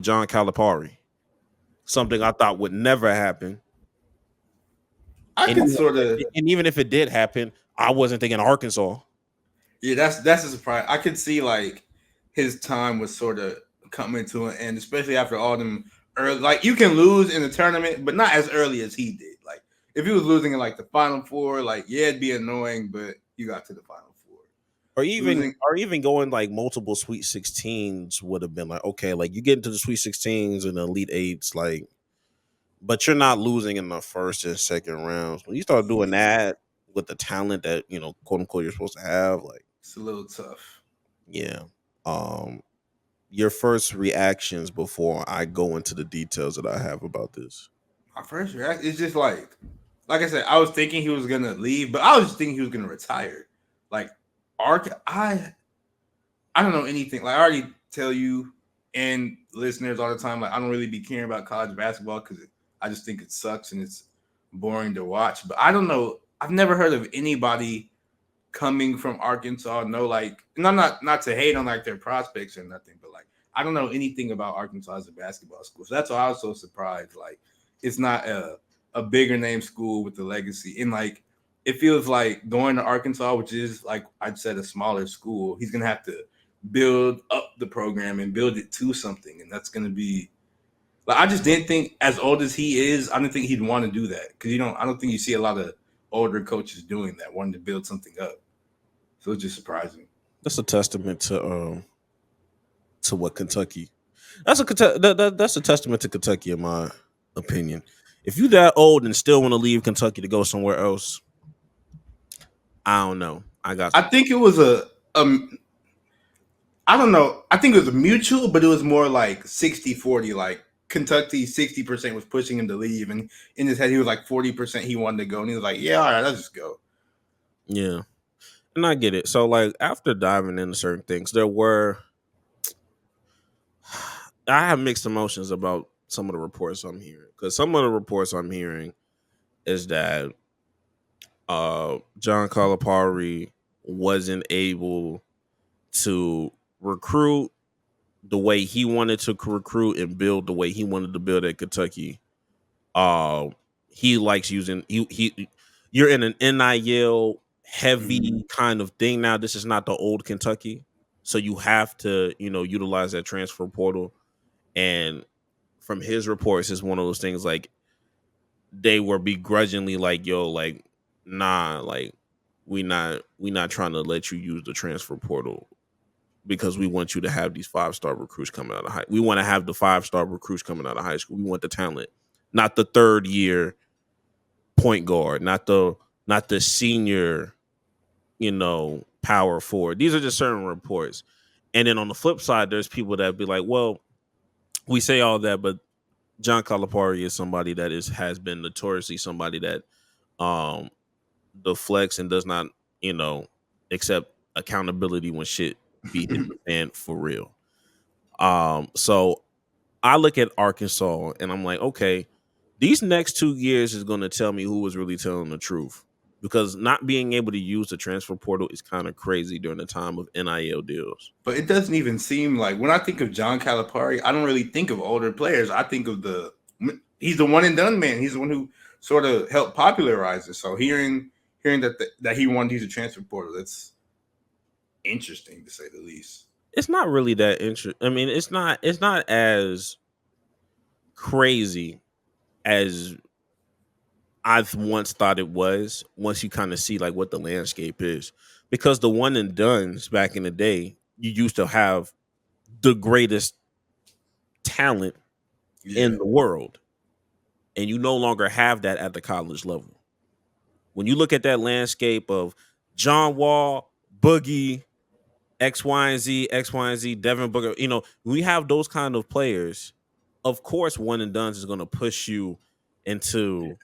John Calipari. Something I thought would never happen. I And can even, sort of. and even if it did happen, I wasn't thinking Arkansas. Yeah, that's a surprise. I could see like his time was sort of coming to an end, especially after all them early. Like you can lose in the tournament, but not as early as he did. Like if he was losing in like the final four, like yeah, it'd be annoying, but you got to the final four. Or even Losing, or even going like multiple Sweet 16s would have been like, okay, like you get into the Sweet 16s and the Elite Eights, like, but you're not losing in the first and second rounds. When you start doing yeah, that with the talent that, quote unquote, you're supposed to have, like, it's a little tough. yeah. Um, your first reactions before I go into the details that I have about this. My first reaction is just like I said, I was thinking he was gonna leave, but I was just thinking he was gonna retire. Like Ark, I don't know anything. Like I already tell you and listeners all the time, like I don't really be caring about college basketball because I just think it sucks and it's boring to watch. But I don't know. I've never heard of anybody coming from Arkansas. No, like, and I'm not to hate on like their prospects or nothing, but like I don't know anything about Arkansas as a basketball school. So that's why I was so surprised. Like it's not a bigger name school with the legacy. And like it feels like going to Arkansas, which is like I'd said a smaller school, he's gonna have to build up the program and build it to something. And that's gonna be like I just didn't think as old as he is, I didn't think he'd want to do that. Because I don't think you see a lot of older coaches doing that, wanting to build something up. So it's just surprising. That's a testament to what Kentucky. That's a testament to Kentucky, in my opinion. If you that old and still want to leave Kentucky to go somewhere else, I don't know. I got I some. think it was I don't know. I think it was a mutual, but it was more like 60-40. Like Kentucky, 60% was pushing him to leave. And in his head, he was like 40% he wanted to go. And he was like, yeah, all right, let's just go. Yeah, and I get it. So like after diving into certain things, there were I have mixed emotions about some of the reports I'm hearing because some of the reports I'm hearing is that John Calipari wasn't able to recruit the way he wanted to recruit and build the way he wanted to build at Kentucky. Uh, he likes using he. You're in an NIL Mm. heavy kind of thing now. This is not the old Kentucky, so you have to utilize that transfer portal. And from his reports, it's one of those things like they were begrudgingly like, "Yo, like, nah, like we not trying to let you use the transfer portal because we want you to have these 5-star recruits coming out of high. We want to have the 5-star recruits coming out of high school. We want the talent, not the third year point guard, not the senior, power forward. These are just certain reports. And then on the flip side, there's people that be like, well, we say all that, but John Calipari is somebody that has been notoriously somebody that um deflects and does not, you know, accept accountability when shit be hit the fan for real. So I look at Arkansas and I'm like, okay, these next 2 years is going to tell me who was really telling the truth. Because not being able to use the transfer portal is kind of crazy during the time of NIL deals. But it doesn't even seem like when I think of John Calipari, I don't really think of older players. I think of he's the one and done man. He's the one who sort of helped popularize it. So hearing that he wanted to use a transfer portal, that's interesting to say the least. It's not really that interesting. I mean, it's not as crazy as I've once thought it was. Once you kind of see like what the landscape is, because the one and duns back in the day, you used to have the greatest talent in Yeah, the world, and you no longer have that at the college level. When you look at that landscape of John Wall, Boogie, X, Y, and Z, X, Y, and Z, Devin Booker, we have those kind of players. Of course, one and done is going to push you into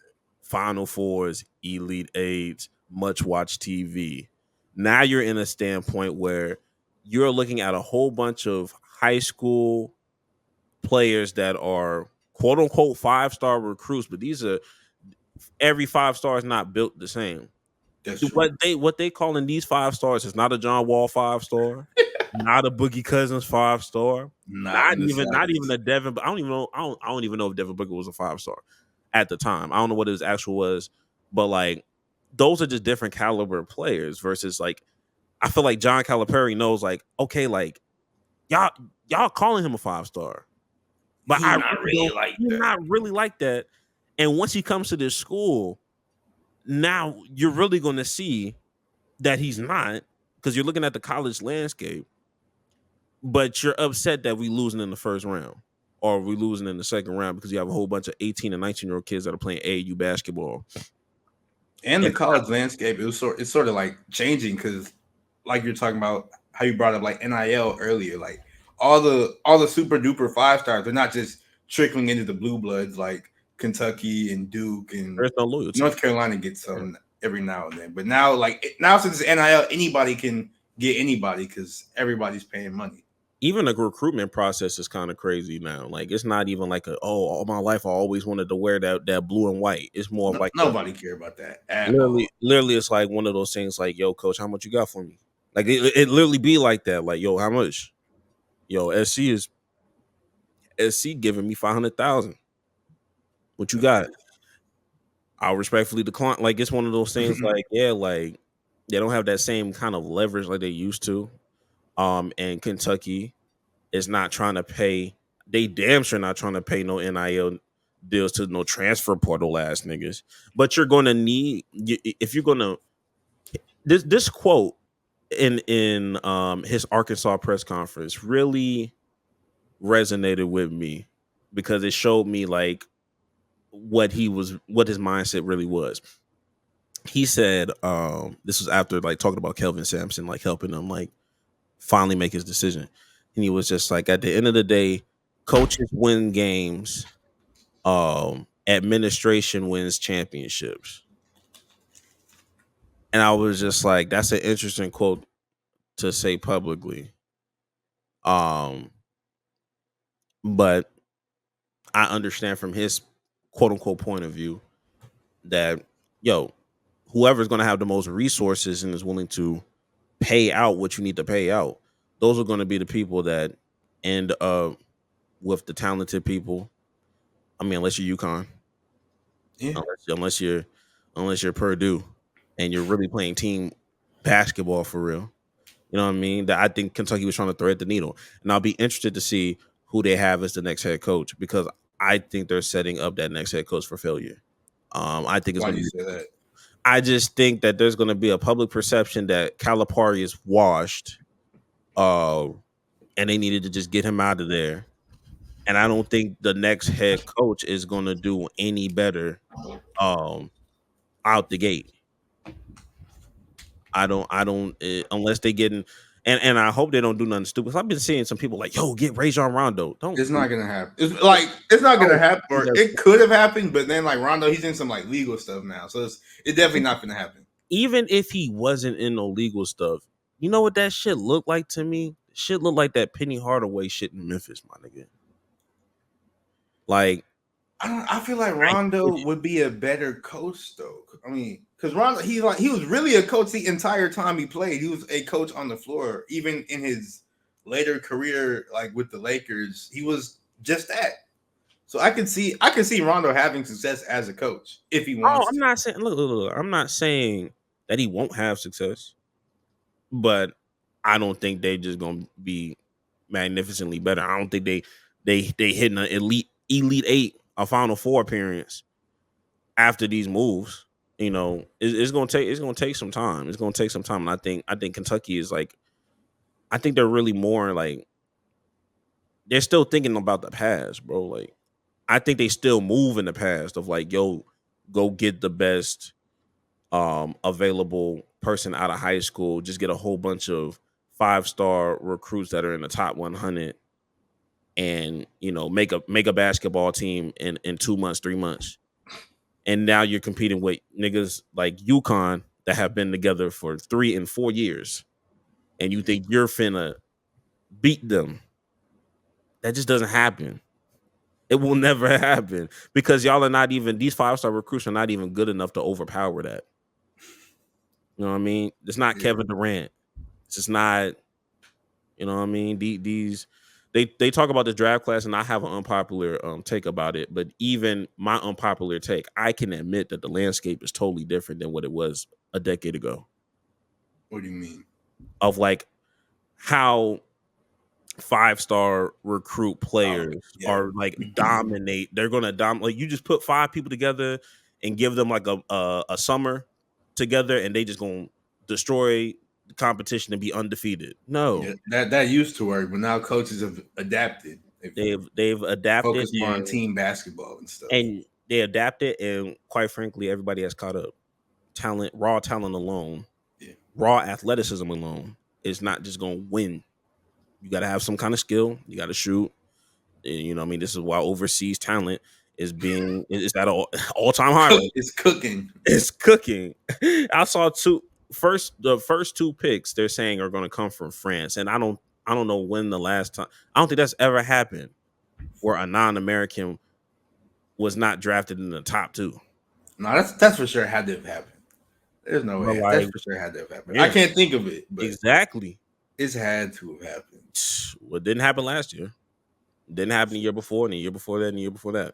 Final Fours, Elite Eights, much watch TV. Now you're in a standpoint where you're looking at a whole bunch of high school players that are quote unquote 5-star recruits, but these are every 5-star is not built the same. that's true. What they calling these 5 stars is not a John Wall 5-star. not a Boogie Cousins 5 star. Not Not in the even not even slightest. a Devin. But I don't even know. I don't even know if Devin Booker was a 5 star at the time. I don't know what his actual was, but like those are just different caliber players versus like I feel like John Calipari knows like okay like y'all y'all calling him a 5 star, but He I not really really don't. like He's that. not really like that. And once he comes to this school, now you're really going to see that he's not because you're looking at the college landscape, but you're upset that we losing in the first round or we losing in the second round because you have a whole bunch of 18 and 19-year-old kids that are playing AAU basketball. And the And college landscape, it's sort of like changing because, like you're talking about how you brought up like NIL earlier, like all the super duper 5 stars, they're not just trickling into the blue bloods like Kentucky and Duke and there's no loyalty. North Carolina gets some every now and then. But now, like now since it's NIL, anybody can get anybody because everybody's paying money. Even the recruitment process is kind of crazy now. Like it's not even like a all my life I always wanted to wear that blue and white. It's more of No, like a nobody care about that at literally all. it's like one of those things like yo coach how much you got for me, like it literally be like that like yo how much, yo SC giving me 500,000, what you got? I'll respectfully decline. Like it's one of those things like yeah like they don't have that same kind of leverage like they used to. And Kentucky is not trying to pay, they damn sure not trying to pay no NIL deals to no transfer portal ass niggas. But you're gonna need if you're gonna this quote in his Arkansas press conference really resonated with me because it showed me like what his mindset really was. He said this was after like talking about Kelvin Sampson like helping him like finally make his decision. And he was just like at the end of the day, coaches win games, administration wins championships. And I was just like that's an interesting quote to say publicly. Um but I understand from his quote unquote point of view that yo, whoever's going to have the most resources and is willing to pay out what you need to pay out, those are going to be the people that end up with the talented people. I mean, unless you're UConn, Yeah, unless you're Purdue, and you're really playing team basketball for real. You know what I mean? That I think Kentucky was trying to thread the needle, and I'll be interested to see who they have as the next head coach because I think they're setting up that next head coach for failure. I think it's why going do to you be. say that? I just think that there's going to be a public perception that Calipari is washed, uh, and they needed to just get him out of there. And I don't think the next head coach is going to do any better um, out the gate. I don't unless they getting and I hope they don't do nothing stupid. 'Cause I've been seeing some people like, yo, get Rajon Rondo. It's not gonna happen. It's not gonna Don't happen, do or that. it could have happened, but then like Rondo, he's in some like legal stuff now, so it's definitely not gonna happen. Even if he wasn't in no legal stuff, you know what that shit looked like to me? Shit looked like that Penny Hardaway shit in Memphis, my nigga. Like I feel like I get Rondo it. would be a better coach though. I mean, because Rondo, he was really a coach the entire time he played. He was a coach on the floor, even in his later career, like with the Lakers, he was just that. So I can see Rondo having success as a coach if he Oh, wants I'm to. not saying look, I'm not saying that he won't have success, but I don't think they just gonna be magnificently better. I don't think they hitting an elite eight, a Final Four appearance after these moves. You know, it's gonna take some time. It's gonna take some time. And I think Kentucky is like I think they're really more like they're still thinking about the past, bro. Like I think they still move in the past of like, yo, go get the best available person out of high school, just get a whole bunch of 5 star recruits that are in the top 100 and you know make a basketball team in 2 months 3 months, and now you're competing with niggas like UConn that have been together for 3 and 4 years, and you think you're finna beat them. That just doesn't happen. It will never happen because y'all are not even these 5 star recruits are not even good enough to overpower that. You know what I mean? It's not Yeah. Kevin Durant. It's just not. You know what I mean? These they talk about the draft class, and I have an unpopular take about it. But even my unpopular take, I can admit that the landscape is totally different than what it was a decade ago. What do you mean? Of like how 5-star recruit Oh, players yeah. are like dominate. They're gonna dominate. Like you just put 5 people together and give them like a summer together, and they just gonna destroy the competition and be undefeated. Yeah, No, that used to work, but now coaches have adapted. They've they've adapted focused more on and team basketball and stuff. they adapted, and quite frankly, everybody has caught up. Talent, raw talent alone, Yeah. raw athleticism alone is not just gonna win. You got to have some kind of skill. You got to shoot. And, you know, what I mean, this is why overseas talent is at all time high. Right? It's cooking. It's cooking. I saw the first 2 picks they're saying are going to come from France, and I don't know when the last time. I don't think that's ever happened where a non-American was not drafted in the top 2. No, that's for sure had to have happened. There's no But way. That's like, for sure had to have happened. I yeah, can't think of it, but exactly. it's had to have happened. What didn't happen last year? Didn't happen the year before, and the year before that, and the year before that.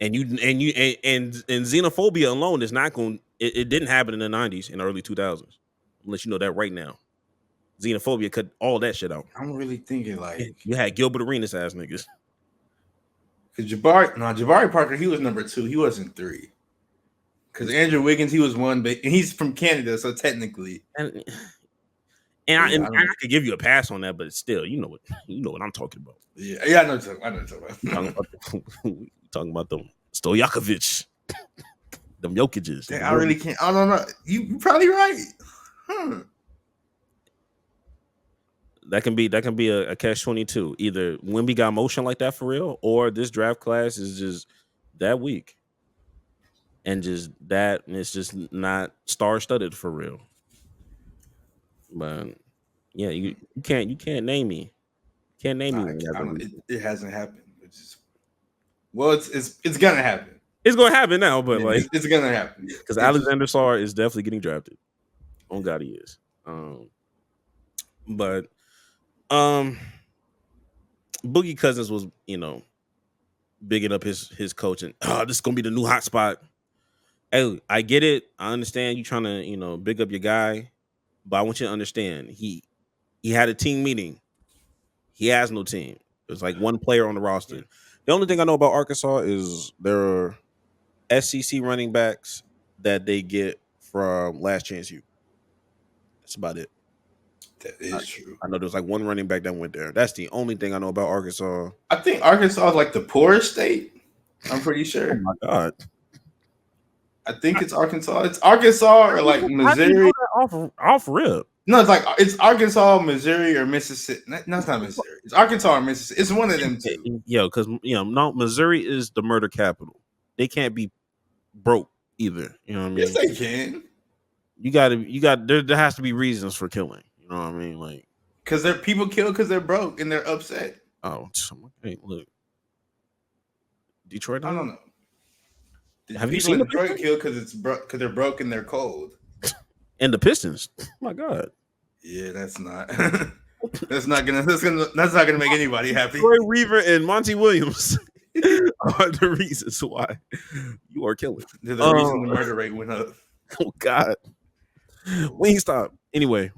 And xenophobia alone is not going. It didn't happen in the '90s and early 2000s. Unless you know that right now, xenophobia cut all that shit out. I'm really thinking like You had Gilbert Arenas ass niggas, because Jabari Parker, he was number 2. He wasn't 3. Because Andrew Wiggins, he was 1, but and he's from Canada, so technically, and yeah, I I don't. could give you a pass on that, but still, you know what I'm talking about. Yeah, I know. I know what you're talking Talking about. about talking about them Stojakovic, them Jokic's. Dang, I really can't. I don't know. You're probably right. Huh. That can be a catch-22. Either Wimby got motion like that for real, or this draft class is just that weak. And just that, and it's just not star-studded for real. But yeah, you can't name me. Can't name me Nah, when you have I a don't. reason. It hasn't happened. Which is well, it's gonna happen. It's gonna happen now, but Yeah, like it's gonna happen. because It's just Alexander Sarr is definitely getting drafted. On God he is. But um Boogie Cousins was, bigging up his coach and this is gonna be the new hot spot. Hey, I get it. I understand you trying to, big up your guy, but I want you to understand he had a team meeting. He has no team. There's like one player on the roster. The only thing I know about Arkansas is there are SEC running backs that they get from Last Chance U. That's about it. that I, is true. I know there's like one running back that went there. That's the only thing I know about Arkansas. I think Arkansas is like the poorest state. I'm pretty Oh sure. my god! I think it's Arkansas. It's Arkansas or like How do you know Missouri. that off rip? No, it's Arkansas, Missouri, or Mississippi. No, it's not Missouri. It's Arkansas or Mississippi. It's one of them two. Yo, because no, Missouri is the murder capital. They can't be broke either. You know what I Yes, mean? they can. There has to be reasons for killing. You know what I mean? Like, Because they're people killed because they're broke and they're upset. oh, hey, look, Detroit. I don't know. Have you People seen in the Detroit Pistons? killed because they're broke and they're cold. And the Pistons? Oh my god, Yeah, that's not. That's not gonna make anybody happy. Troy Weaver and Monty Williams are the reasons why you are killing. They're the reason the murder rate went up. Oh god, Wingstop. Anyway,